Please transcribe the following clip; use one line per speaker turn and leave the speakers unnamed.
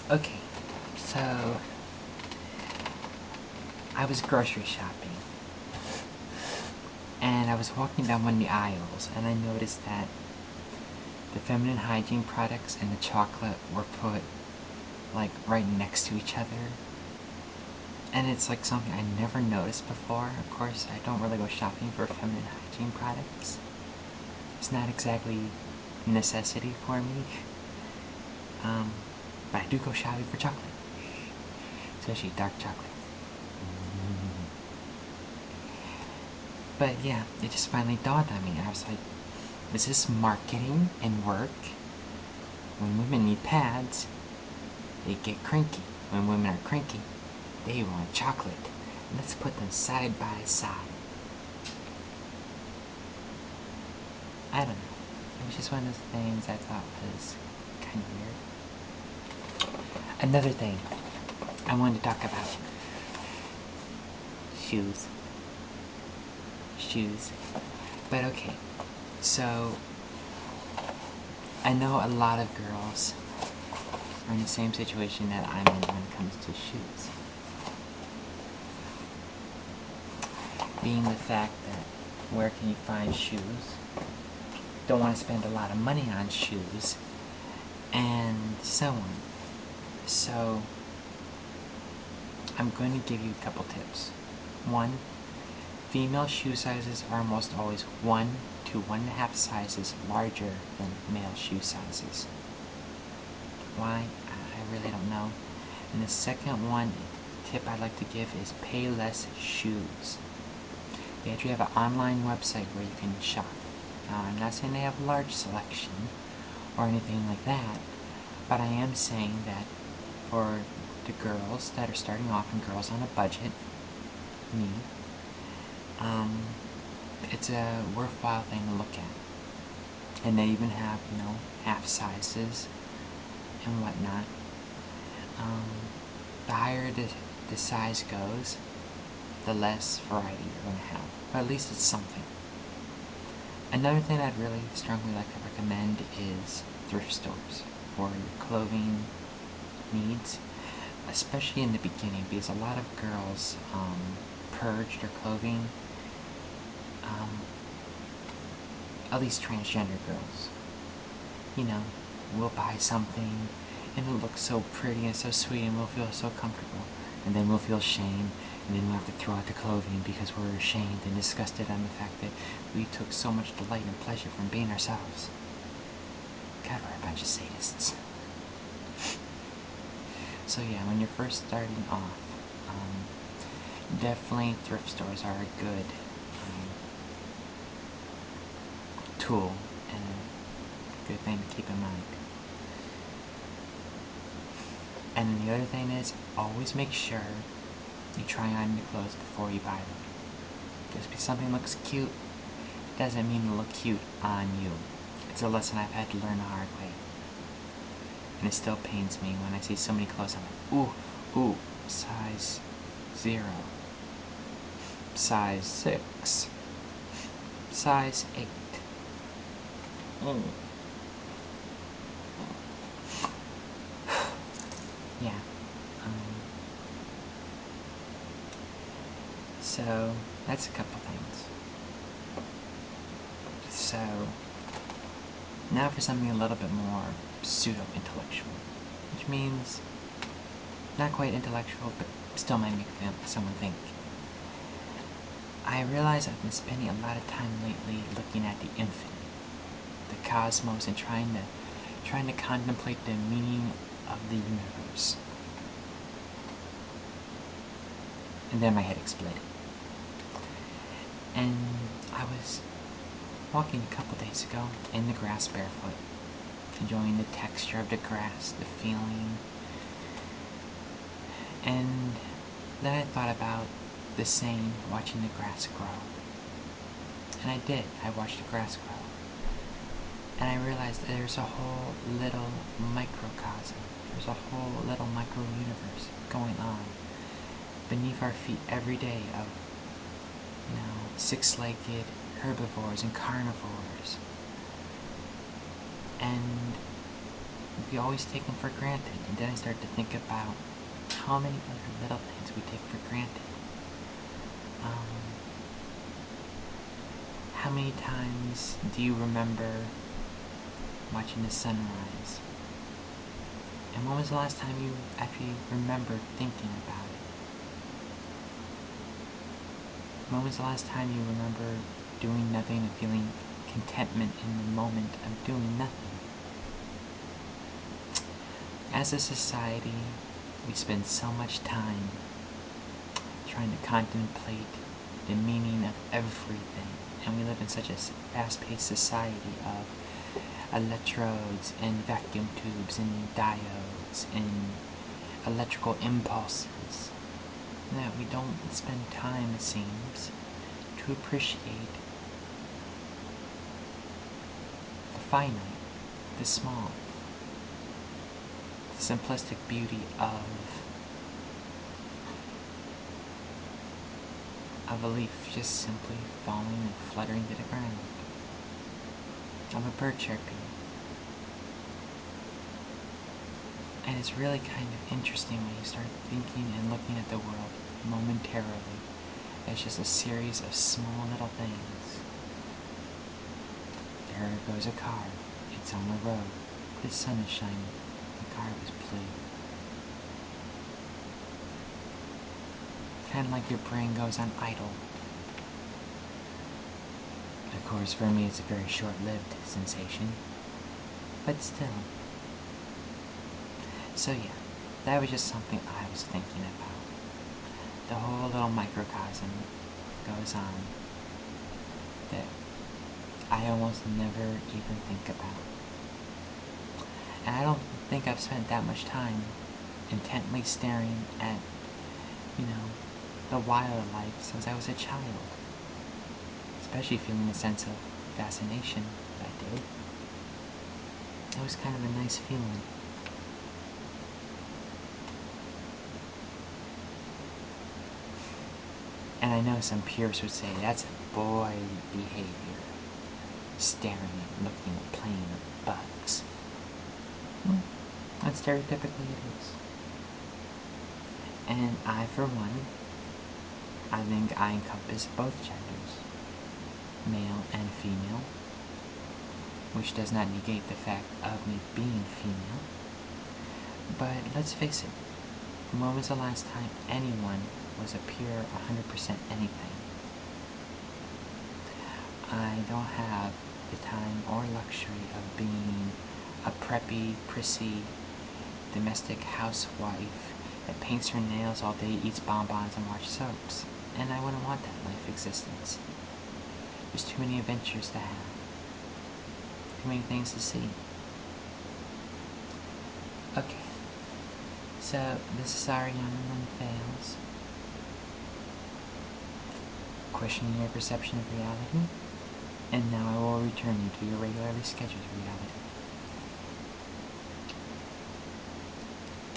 Okay, so I was grocery shopping, and I was walking down one of the aisles, and I noticed that the feminine hygiene products and the chocolate were put like right next to each other. And it's like something I never noticed before. Of course, I don't really go shopping for feminine hygiene products. It's not exactly a necessity for me. But I do go shopping for chocolate. Especially dark chocolate. But yeah, it just finally dawned on me. I was like, is this marketing and work? When women need pads, they get cranky. When women are cranky, they want chocolate. Let's put them side by side. I don't know. It was just one of those things I thought was kind of weird. Another thing I wanted to talk about. Shoes. But okay, so I know a lot of girls are in the same situation that I'm in when it comes to shoes. Being the fact that where can you find shoes? Don't want to spend a lot of money on shoes, and so on. So I'm going to give you a couple tips. One, female shoe sizes are almost always 1 to 1.5 sizes larger than male shoe sizes. Why? I really don't know. And the second one tip I'd like to give is pay less shoes. They actually have an online website where you can shop. Now, I'm not saying they have a large selection or anything like that, but I am saying that for the girls that are starting off and girls on a budget, me, it's a worthwhile thing to look at. And they even have, half sizes and whatnot. The higher the size goes, the less variety you're going to have. But at least it's something. Another thing I'd really strongly like to recommend is thrift stores for your clothing needs, especially in the beginning, because a lot of girls purge their clothing, at least transgender girls. We'll buy something and it'll look so pretty and so sweet and we'll feel so comfortable, and then we'll feel shame, and then we'll have to throw out the clothing because we're ashamed and disgusted on the fact that we took so much delight and pleasure from being ourselves. God, we're a bunch of sadists. So yeah, when you're first starting off, definitely thrift stores are a good tool and a good thing to keep in mind. And then the other thing is, always make sure you try on the clothes before you buy them. Just because something looks cute doesn't mean it'll look cute on you. It's a lesson I've had to learn the hard way. And it still pains me when I see so many clothes. I'm like, ooh, size 0, size 6, size 8. Yeah. So that's a couple things. So now for something a little bit more pseudo-intellectual, which means not quite intellectual, but still might make someone think. I realize I've been spending a lot of time lately looking at the infinite, the cosmos, and trying to contemplate the meaning of the universe. And then my head exploded. And I was walking a couple days ago in the grass barefoot, enjoying the texture of the grass, the feeling. And then I thought about the saying, watching the grass grow. And I did. I watched the grass grow. And I realized that there's a whole little microcosm. There's a whole little micro-universe going on beneath our feet every day of, six-legged herbivores and carnivores. And we always take them for granted. And then I start to think about how many other little things we take for granted. How many times do you remember watching the sunrise? And when was the last time you actually remembered thinking about it? When was the last time you remember doing nothing and feeling contentment in the moment of doing nothing? As a society, we spend so much time trying to contemplate the meaning of everything, and we live in such a fast-paced society of electrodes and vacuum tubes and diodes and electrical impulses that we don't spend time, it seems, to appreciate the finite, the small, the simplistic beauty of a leaf just simply falling and fluttering to the ground, of a bird chirping. And it's really kind of interesting when you start thinking and looking at the world momentarily as just a series of small little things. There goes a car. It's on the road. The sun is shining. The car was blue. Kind of like your brain goes on idle. Of course, for me, it's a very short-lived sensation, but still. So yeah, that was just something I was thinking about. The whole little microcosm goes on that I almost never even think about. And I don't think I've spent that much time intently staring at, the wildlife since I was a child. Especially feeling a sense of fascination that I did. It was kind of a nice feeling. And I know some purists would say that's a boy behavior. Staring and looking and playing with bugs. And stereotypically it is. And I, for one, I think I encompass both genders, male and female, which does not negate the fact of me being female. But let's face it, when was the last time anyone was a pure 100% anything? I don't have the time or luxury of being a preppy, prissy, domestic housewife that paints her nails all day, eats bonbons, and watches soaps. And I wouldn't want that life existence. There's too many adventures to have. Too many things to see. Okay. So, this is our Young One Fails. Questioning your perception of reality. And now I will return you to your regularly scheduled reality.